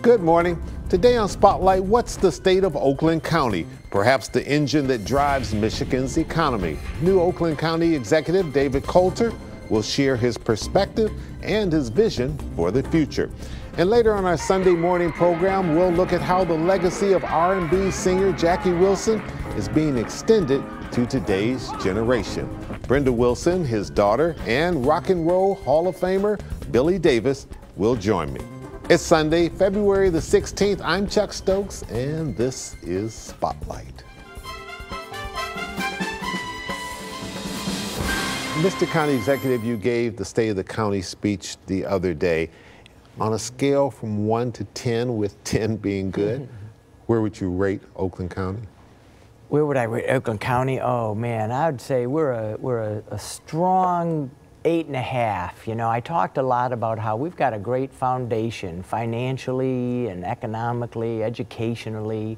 Good morning. Today on Spotlight, what's the state of Oakland County? Perhaps the engine that drives Michigan's economy. New Oakland County Executive David Coulter will share his perspective and his vision for the future. And later on our Sunday morning program, we'll look at how the legacy of R&B singer Jackie Wilson is being extended to today's generation. Brenda Wilson, his daughter, and Rock and Roll Hall of Famer Billy Davis will join me. It's Sunday, February the 16th. I'm Chuck Stokes, and this is Spotlight. Mr. County Executive, you gave the State of the County speech the other day. On a scale from 1 to 10, with 10 being good, where would you rate Oakland County? Where would I rate Oakland County? Oh man, I would say we're a strong 8.5. You know, I talked a lot about how we've got a great foundation financially and economically, educationally.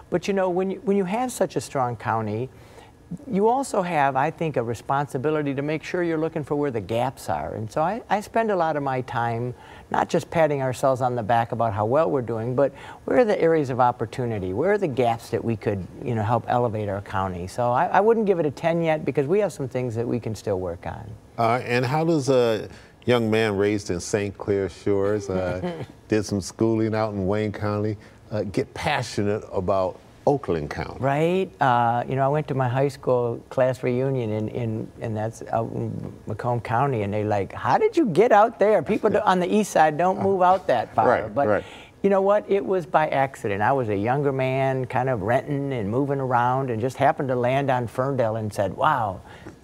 But you know, when you have such a strong county, you also have, I think, a responsibility to make sure you're looking for where the gaps are. And so I spend a lot of my time not just patting ourselves on the back about how well we're doing, but where are the areas of opportunity? Where are the gaps that we could, you know, help elevate our county? So I wouldn't give it a 10 yet, because we have some things that we can still work on. And how does a young man raised in St. Clair Shores, did some schooling out in Wayne County, get passionate about Oakland County? Right. You know, I went to my high school class reunion and that's out in Macomb County, and they like, how did you get out there? People on the east side don't move out that far. Right, but right. You know what? It was by accident. I was a younger man, kind of renting and moving around, and just happened to land on Ferndale and said, wow,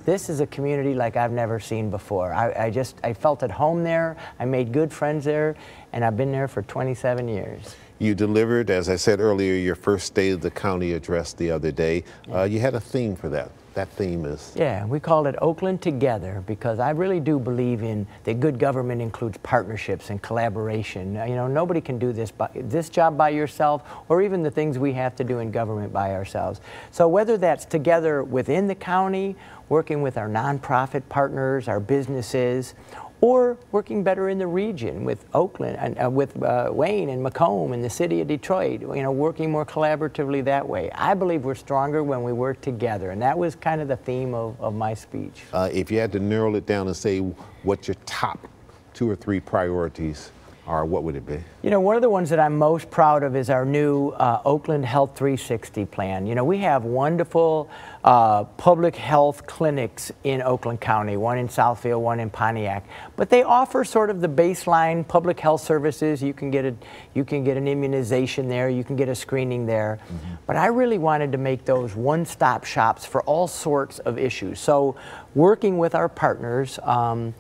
this is a community like I've never seen before. I felt at home there. I made good friends there, and I've been there for 27 years. You delivered, as I said earlier, your first State of the County address the other day. You had a theme for that. That theme is? Yeah, we called it Oakland Together, because I really do believe in that good government includes partnerships and collaboration. You know, nobody can do this job by yourself, or even the things we have to do in government by ourselves. So whether that's together within the county, working with our nonprofit partners, our businesses, or working better in the region with Oakland and with Wayne and Macomb and the city of Detroit, you know, working more collaboratively that way. I believe we're stronger when we work together, and that was kind of the theme of my speech. If you had to narrow it down and say what your top 2 or 3 priorities are, what would it be? You know, one of the ones that I'm most proud of is our new Oakland Health 360 plan. You know, we have wonderful public health clinics in Oakland County, one in Southfield, one in Pontiac, but they offer sort of the baseline public health services. You can get an immunization there, you can get a screening there, but I really wanted to make those one-stop shops for all sorts of issues. So working with our partners, an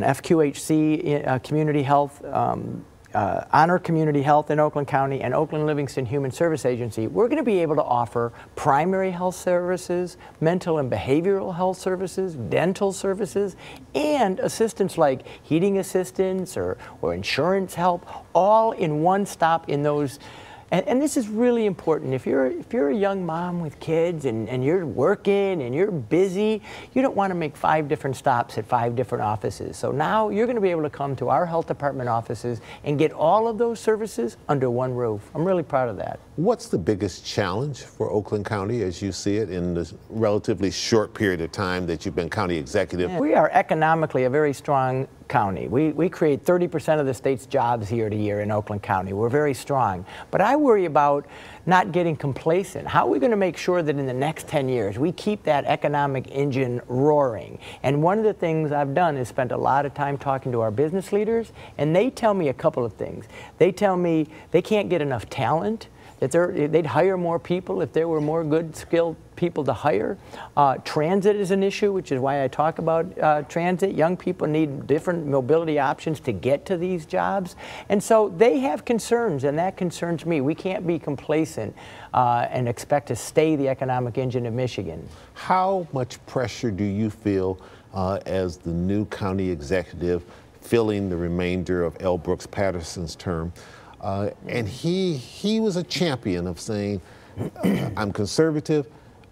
FQHC Community Health, Honor Community Health in Oakland County, and Oakland Livingston Human Service Agency, we're going to be able to offer primary health services, mental and behavioral health services, dental services, and assistance like heating assistance or insurance help, all in one stop in those. And this is really important. If you're a young mom with kids and you're working and you're busy, you don't want to make 5 different stops at 5 different offices. So now you're going to be able to come to our health department offices and get all of those services under one roof. I'm really proud of that. What's the biggest challenge for Oakland County as you see it in the relatively short period of time that you've been county executive? We are economically a very strong county. We create 30% of the state's jobs year to year in Oakland County. We're very strong. But I worry about not getting complacent. How are we going to make sure that in the next 10 years we keep that economic engine roaring? And one of the things I've done is spent a lot of time talking to our business leaders, and they tell me a couple of things. They tell me they can't get enough talent, that they'd hire more people if there were more good skilled people to hire. Transit is an issue, which is why I talk about transit. Young people need different mobility options to get to these jobs. And so they have concerns, and that concerns me. We can't be complacent and expect to stay the economic engine of Michigan. How much pressure do you feel as the new county executive filling the remainder of L. Brooks Patterson's term? And he was a champion of saying, I'm conservative,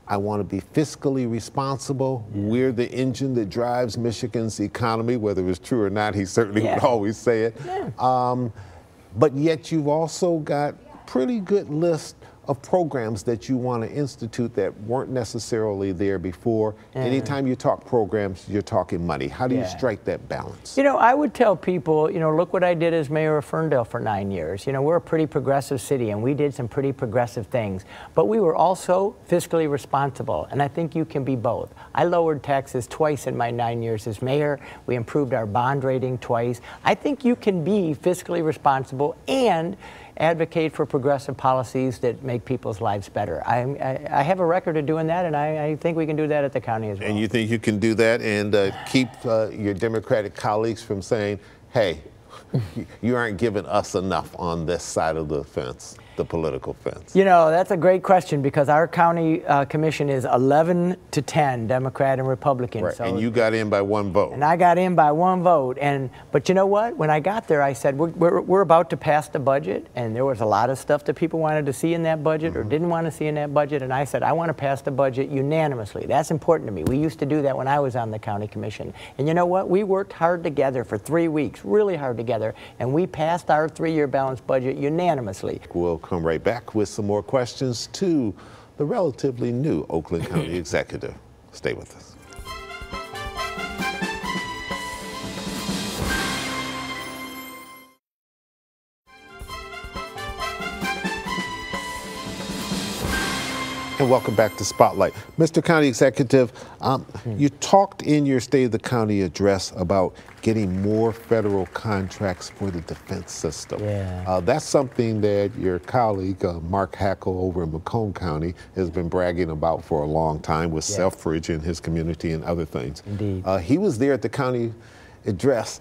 I want to be fiscally responsible. We're the engine that drives Michigan's economy, whether it's true or not. He certainly would always say it. but yet you've also got pretty good list of programs that you want to institute that weren't necessarily there before. Anytime you talk programs, you're talking money. How do you strike that balance? You know, I would tell people, you know, look what I did as mayor of Ferndale for 9 years. You know, we're a pretty progressive city and we did some pretty progressive things, but we were also fiscally responsible, and I think you can be both. I lowered taxes twice in my 9 years as mayor. We improved our bond rating twice. I think you can be fiscally responsible and advocate for progressive policies that make people's lives better. I have a record of doing that, and I think we can do that at the county as well. And you think you can do that and keep your Democratic colleagues from saying, hey, you aren't giving us enough on this side of the fence, the political fence? You know, that's a great question, because our county commission is 11-10, Democrat and Republican. Right. So, and you got in by 1 vote. And I got in by 1 vote. But you know what? When I got there, I said, we're about to pass the budget, and there was a lot of stuff that people wanted to see in that budget or didn't want to see in that budget. And I said, I want to pass the budget unanimously. That's important to me. We used to do that when I was on the county commission. And you know what? We worked hard together for 3 weeks, really hard together, and we passed our 3-year balanced budget unanimously. We'll come right back with some more questions to the relatively new Oakland County Executive. Stay with us. And welcome back to Spotlight. Mr. County Executive, you talked in your State of the County address about getting more federal contracts for the defense system. Yeah. That's something that your colleague, Mark Hackle over in Macomb County, has been bragging about for a long time with Selfridge in his community and other things. Indeed. He was there at the county address.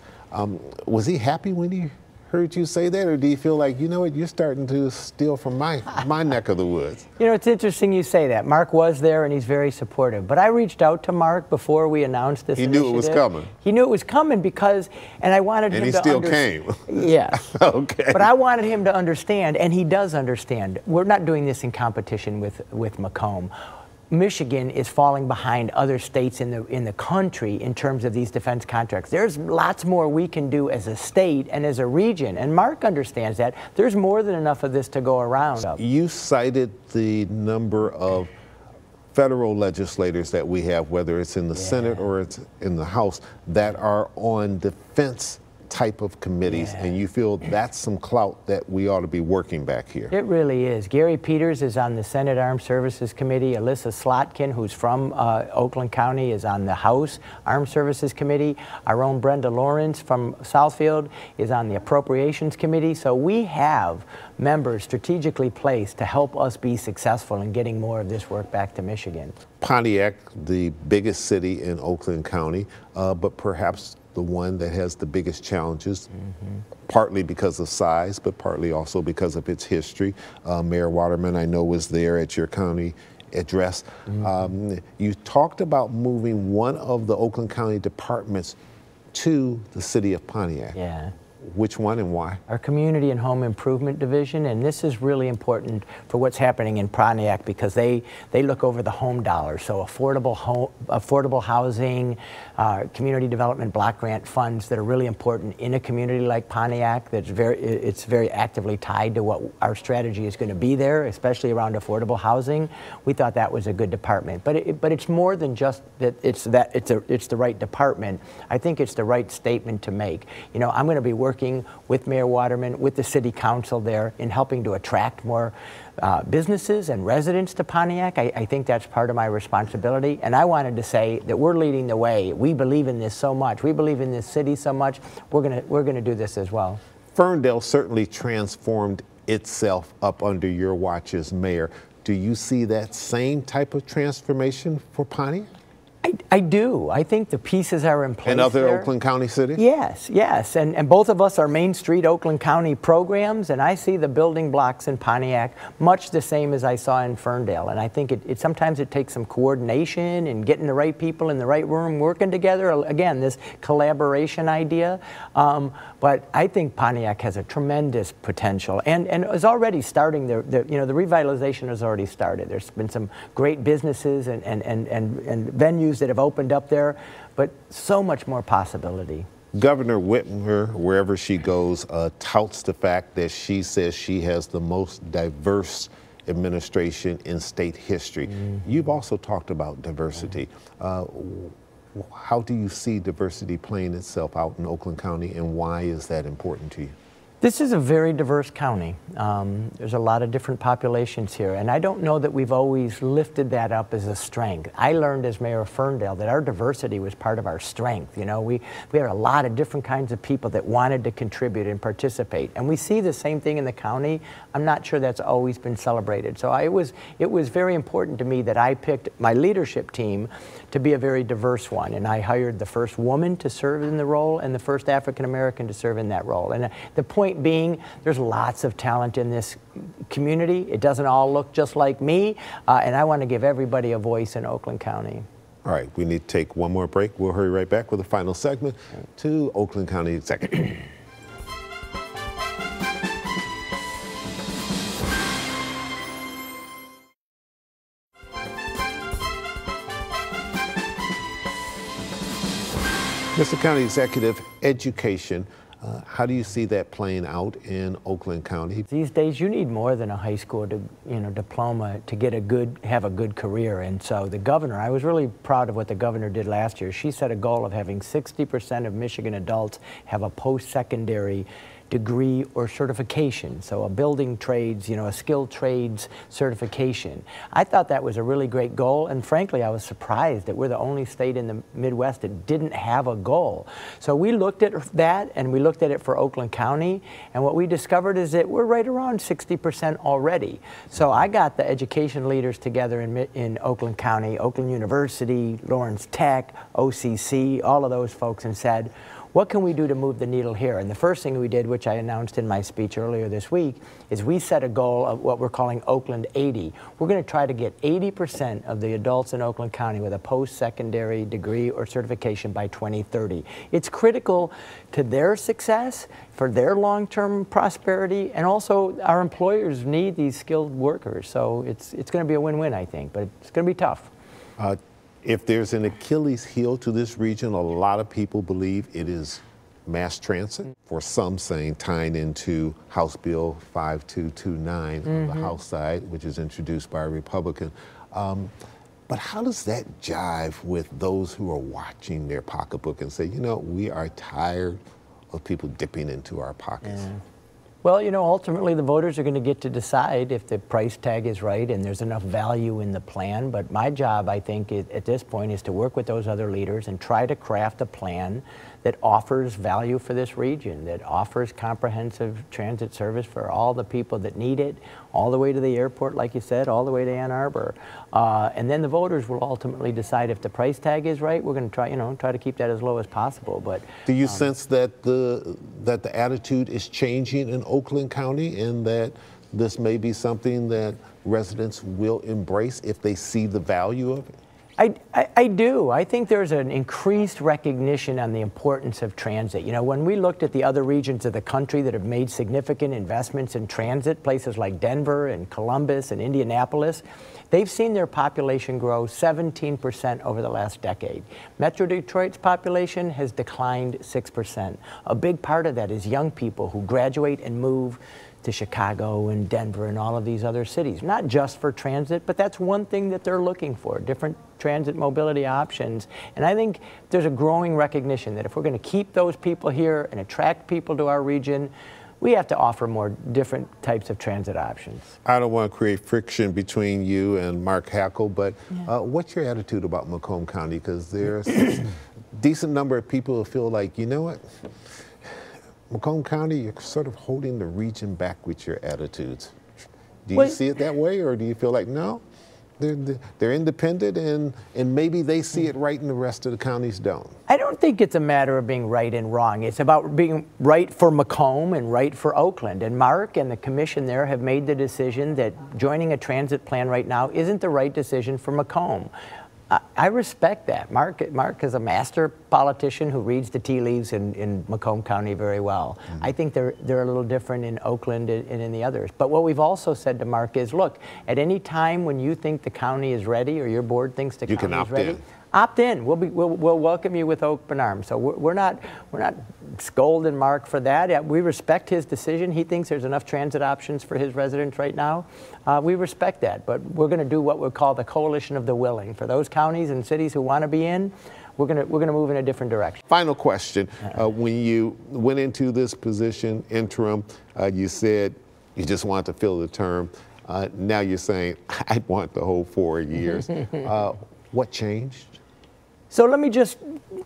Was he happy when he heard you say that, or do you feel like, you know what, you're starting to steal from my neck of the woods? You know, it's interesting you say that. Mark was there and he's very supportive. But I reached out to Mark before we announced this initiative. He knew it was coming. He knew it was coming because, and I wanted him to understand. And he still came. Yes. Okay. But I wanted him to understand, and he does understand. We're not doing this in competition with Macomb. Michigan is falling behind other states in the country in terms of these defense contracts. There's lots more we can do as a state and as a region, and Mark understands that. There's more than enough of this to go around. You cited the number of federal legislators that we have, whether it's in the Senate or it's in the House, that are on defense type of committees, and you feel that's some clout that we ought to be working back here. It really is. Gary Peters is on the Senate Armed Services Committee. Alyssa Slotkin, who's from Oakland County, is on the House Armed Services Committee. Our own Brenda Lawrence from Southfield is on the Appropriations Committee. So we have members strategically placed to help us be successful in getting more of this work back to Michigan. Pontiac, the biggest city in Oakland County, but perhaps the one that has the biggest challenges, partly because of size, but partly also because of its history. Mayor Waterman, I know, was there at your county address. You talked about moving one of the Oakland County departments to the city of Pontiac. Yeah. Which one and why? Our Community and Home Improvement Division, and this is really important for what's happening in Pontiac because they look over the home dollar. So affordable housing, community development block grant funds that are really important in a community like Pontiac. It's very actively tied to what our strategy is going to be there, especially around affordable housing. We thought that was a good department, but it's more than just that. It's the right department. I think it's the right statement to make. You know, I'm going to be working with Mayor Waterman, with the City Council there in helping to attract more businesses and residents to Pontiac. I think that's part of my responsibility, and I wanted to say that we're leading the way. We believe in this so much. We believe in this city so much. We're gonna do this as well. Ferndale certainly transformed itself up under your watch as mayor. Do you see that same type of transformation for Pontiac? I do. I think the pieces are in place. In other there. Oakland County cities? Yes, yes. And both of us are Main Street Oakland County programs, and I see the building blocks in Pontiac much the same as I saw in Ferndale. And I think sometimes it takes some coordination and getting the right people in the right room working together. Again, this collaboration idea. But I think Pontiac has a tremendous potential and is already starting. The revitalization has already started. There's been some great businesses and venues that have opened up there, but so much more possibility. Governor Whitmer, wherever she goes, touts the fact that she says she has the most diverse administration in state history. You've also talked about diversity. How do you see diversity playing itself out in Oakland County, and why is that important to you? This is a very diverse county. There's a lot of different populations here, and I don't know that we've always lifted that up as a strength. I learned as Mayor of Ferndale that our diversity was part of our strength. You know, we had a lot of different kinds of people that wanted to contribute and participate, and we see the same thing in the county. I'm not sure that's always been celebrated. So it was very important to me that I picked my leadership team to be a very diverse one, and I hired the first woman to serve in the role and the first African American to serve in that role. And the point being, there's lots of talent in this community. It doesn't all look just like me, and I want to give everybody a voice in Oakland County. All right, we need to take one more break. We'll hurry right back with the final segment to Oakland County Executive. Mr. County Executive, education. How do you see that playing out in Oakland County? These days, you need more than a high school diploma to get have a good career. And so the governor, I was really proud of what the governor did last year. She set a goal of having 60% of Michigan adults have a post-secondary degree or certification, so a building trades, a skilled trades certification. I thought that was a really great goal, and frankly, I was surprised that we're the only state in the Midwest that didn't have a goal. So we looked at that, and we looked at it for Oakland County, and what we discovered is that we're right around 60% already. So I got the education leaders together in Oakland County, Oakland University, Lawrence Tech, OCC, all of those folks, and said, what can we do to move the needle here? And the first thing we did, which I announced in my speech earlier this week, is we set a goal of what we're calling Oakland 80. We're going to try to get 80% of the adults in Oakland County with a post-secondary degree or certification by 2030. It's critical to their success, for their long-term prosperity, and also our employers need these skilled workers. So it's going to be a win-win, I think, but it's going to be tough. If there's an Achilles heel to this region, a lot of people believe it is mass transit. For some saying tying into House Bill 5229 on the House side, which is introduced by a Republican. But how does that jive with those who are watching their pocketbook and say, we are tired of people dipping into our pockets? Yeah. Well, ultimately the voters are going to get to decide if the price tag is right and there's enough value in the plan. But my job, I think, at this point is to work with those other leaders and try to craft a plan that offers value for this region, that offers comprehensive transit service for all the people that need it, all the way to the airport, like you said, all the way to Ann Arbor. And then the voters will ultimately decide if the price tag is right. We're going to try to keep that as low as possible. But do you sense that the attitude is changing in Oakland County, and that this may be something that residents will embrace if they see the value of it? I do. I think there's an increased recognition on the importance of transit. When we looked at the other regions of the country that have made significant investments in transit, places like Denver and Columbus and Indianapolis, they've seen their population grow 17% over the last decade. Metro Detroit's population has declined 6%. A big part of that is young people who graduate and move to Chicago and Denver and all of these other cities, not just for transit, but that's one thing that they're looking for, different transit mobility options. And I think there's a growing recognition that if we're going to keep those people here and attract people to our region, we have to offer more different types of transit options. I don't want to create friction between you and Mark Hackel, but what's your attitude about Macomb County? Because there's a decent number of people who feel like, what? Macomb County, you're sort of holding the region back with your attitudes. Do you see it that way, or do you feel like, no, they're independent and maybe they see it right and the rest of the counties don't? I don't think it's a matter of being right and wrong. It's about being right for Macomb and right for Oakland. And Mark and the commission there have made the decision that joining a transit plan right now isn't the right decision for Macomb. I respect that. Mark is a master politician who reads the tea leaves in Macomb County very well. I think they're a little different in Oakland and in the others. But what we've also said to Mark is, look, at any time when you think the county is ready or your board thinks the county is ready, opt in. We'll welcome you with open arms. So we're not scolding Mark for that. Yeah, we respect his decision. He thinks there's enough transit options for his residents right now. We respect that, but we're going to do what we call the coalition of the willing. For those counties and cities who want to be in, we're going to move in a different direction. Final question: when you went into this position, interim, you said you just wanted to fill the term. Now you're saying I want the whole 4 years. What changed? So let me just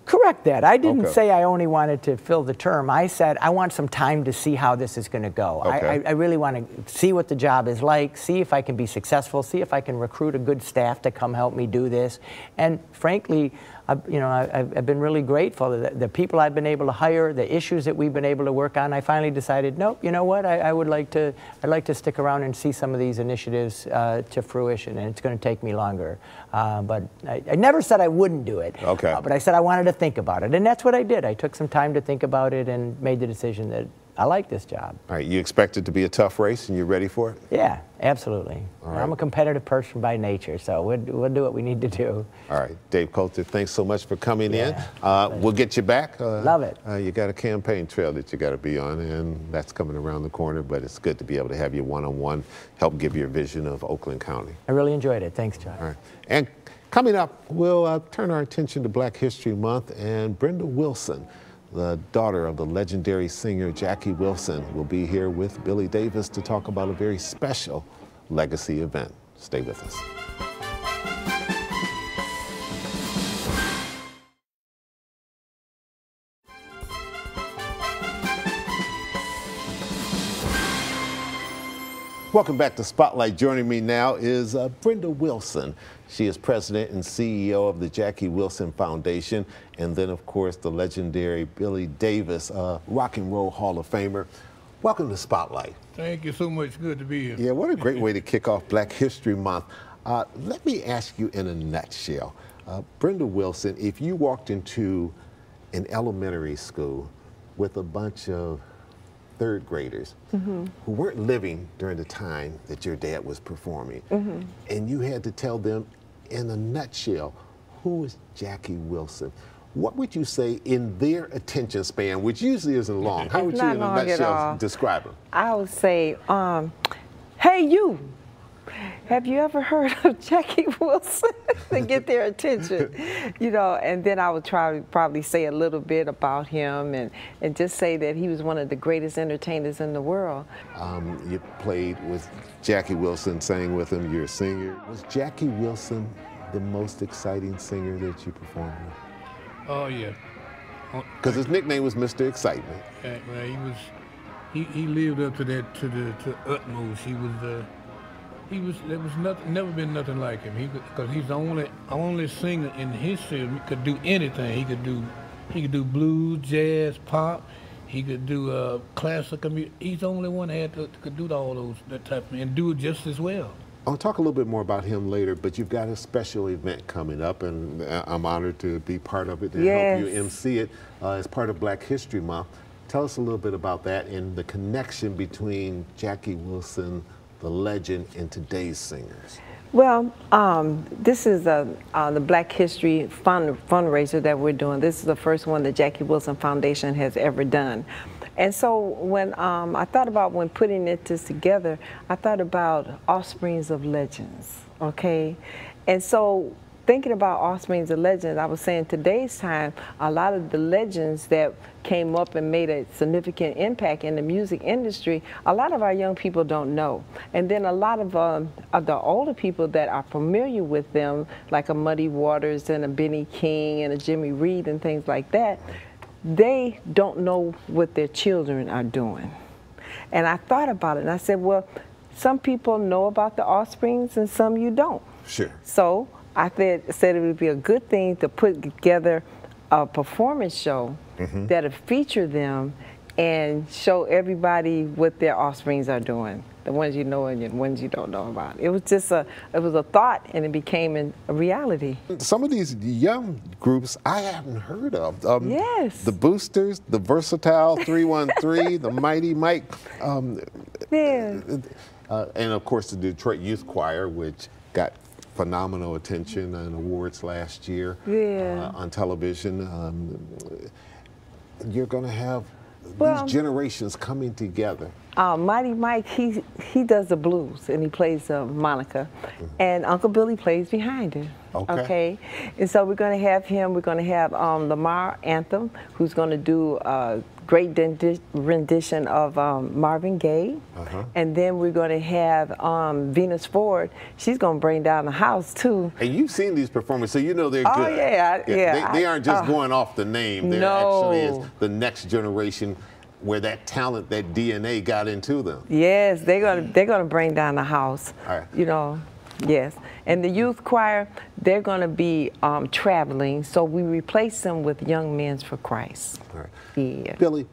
correct that. I didn't say I only wanted to fill the term. I said I want some time to see how this is going to go. I really want to see what the job is like, see if I can be successful, see if I can recruit a good staff to come help me do this. And frankly, I've been really grateful that the people I've been able to hire, the issues that we've been able to work on. I finally decided, nope, you know what? I'd like to stick around and see some of these initiatives to fruition, and it's going to take me longer. But I never said I wouldn't do it. But I said I wanted to think about it, and that's what I did. I took some time to think about it and made the decision that I like this job. All right, you expect it to be a tough race, and you're ready for it? Yeah, absolutely. Right. I'm a competitive person by nature, so we'll do what we need to do. All right, Dave Coulter, thanks so much for coming in. We'll get you back. Love it. You got a campaign trail that you got to be on, and that's coming around the corner, but it's good to be able to have you one-on-one, help give your vision of Oakland County. I really enjoyed it. Thanks, John. All right. And coming up, we'll turn our attention to Black History Month, and Brenda Wilson, the daughter of the legendary singer Jackie Wilson, will be here with Billy Davis to talk about a very special legacy event. Stay with us. Welcome back to Spotlight. Joining me now is Brenda Wilson. She is president and CEO of the Jackie Wilson Foundation, and then, of course, the legendary Billy Davis, Rock and Roll Hall of Famer. Welcome to Spotlight. Thank you so much. Good to be here. Yeah, what a great way to kick off Black History Month. Let me ask you in a nutshell, Brenda Wilson, if you walked into an elementary school with a bunch of third graders who weren't living during the time that your dad was performing, and you had to tell them in a nutshell, who is Jackie Wilson? What would you say in their attention span, which usually isn't long? How would you in a nutshell describe him? I would say, hey you, have you ever heard of Jackie Wilson? To get their attention, you know, and then I would probably say a little bit about him and just say that he was one of the greatest entertainers in the world. You played with Jackie Wilson, sang with him, you're a singer. Was Jackie Wilson the most exciting singer that you performed with? Oh, yeah. Because his nickname was Mr. Excitement. Well, he lived up to that to the utmost. There was never been nothing like him. Because he's the only singer in history who could do anything. He could do blues, jazz, pop. He could do classical music. He's the only one that could do all that type of thing and do it just as well. I'll talk a little bit more about him later, but you've got a special event coming up, and I'm honored to be part of it and help you MC it as part of Black History Month. Tell us a little bit about that and the connection between Jackie Wilson, the legend, and today's singers. Well, this is the Black History fundraiser that we're doing. This is the first one the Jackie Wilson Foundation has ever done. And so when I thought about when putting this together, I thought about offsprings of legends, okay? And so thinking about offsprings of legends, I was saying today's time, a lot of the legends that came up and made a significant impact in the music industry, a lot of our young people don't know. And then a lot of the older people that are familiar with them, like a Muddy Waters and a Benny King and a Jimmy Reed and things like that, they don't know what their children are doing. And I thought about it and I said, well, some people know about the offsprings and some you don't. Sure. So I said it would be a good thing to put together a performance show that'll feature them and show everybody what their offsprings are doing, the ones you know and the ones you don't know about. It was just it was a thought and it became a reality. Some of these young groups I haven't heard of. Yes. The Boosters, the Versatile 313, the Mighty Mike. And of course the Detroit Youth Choir, which got phenomenal attention and awards last year on television. You're going to have these generations coming together. Mighty Mike, he does the blues, and he plays Monica, and Uncle Billy plays behind him. Okay. And so we're going to have him. We're going to have Lamar Anthem, who's going to do a great rendition of Marvin Gaye, and then we're going to have Venus Ford. She's going to bring down the house too. And you've seen these performances, so you know they're good. Oh yeah. They aren't just going off the name. They're actually is the next generation, where that talent, that DNA got into them. Yes, they're gonna bring down the house. You know, yes. And the youth choir, they're gonna be traveling, so we replace them with Young Men's for Christ. All right. Yeah. Billy,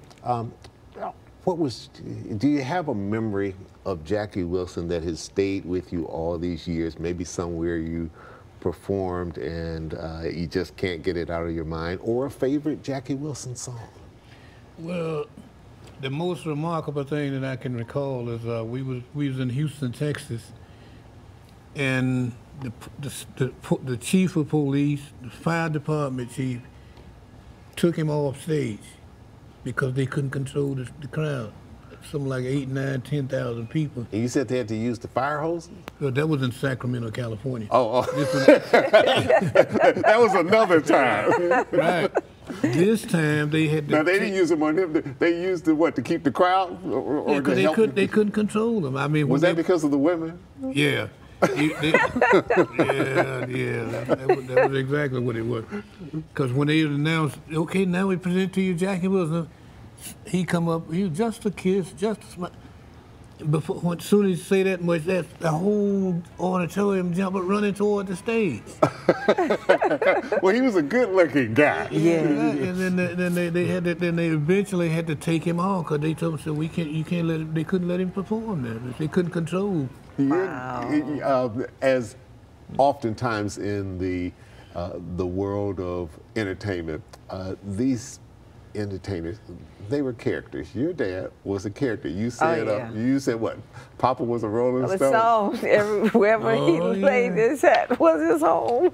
do you have a memory of Jackie Wilson that has stayed with you all these years? Maybe somewhere you performed and you just can't get it out of your mind, or a favorite Jackie Wilson song? Well, the most remarkable thing that I can recall is we was in Houston, Texas, and the chief of police, the fire department chief, took him off stage because they couldn't control the crowd. Something like 8, 9, 10,000 people. And you said they had to use the fire hoses? Well, that was in Sacramento, California. That was another time. Right. This time they had to. Now they didn't use them on him. They used it what, to keep the crowd, or to help? They couldn't control them. I mean, was that because of the women? Yeah. That was exactly what it was. Because when they announced, okay, now we present to you Jackie Wilson, he come up, he was just a kiss, just a smile. Before, as soon as you say that much, that's the whole auditorium jumping, running toward the stage. Well, he was a good-looking guy. Yeah. And then they eventually had to take him off because they told him, so you can't let him. They couldn't let him perform there. They couldn't control. Wow. As oftentimes in the world of entertainment, these entertainers, they were characters. Your dad was a character. You said you said what? Papa was a Rolling Stone. Wherever he played his hat was his home.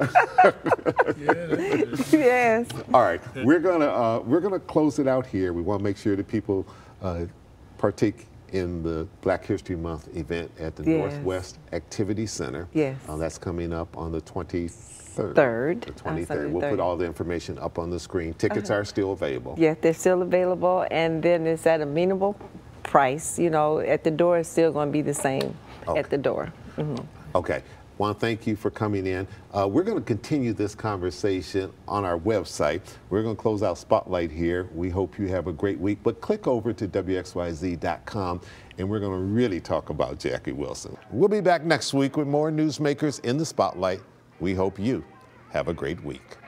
Yes. All right, we're gonna close it out here. We want to make sure that people partake in the Black History Month event at the Northwest Activity Center. Yes. That's coming up on the 23rd. The 23rd. We'll put all the information up on the screen. Tickets are still available. Yes, they're still available, and then it's at a amenable price. You know, at the door, it's still going to be the same at the door. Okay. Want to thank you for coming in. We're going to continue this conversation on our website. We're going to close out Spotlight here. We hope you have a great week, but click over to WXYZ.com, and we're going to really talk about Jackie Wilson. We'll be back next week with more newsmakers in the Spotlight. We hope you have a great week.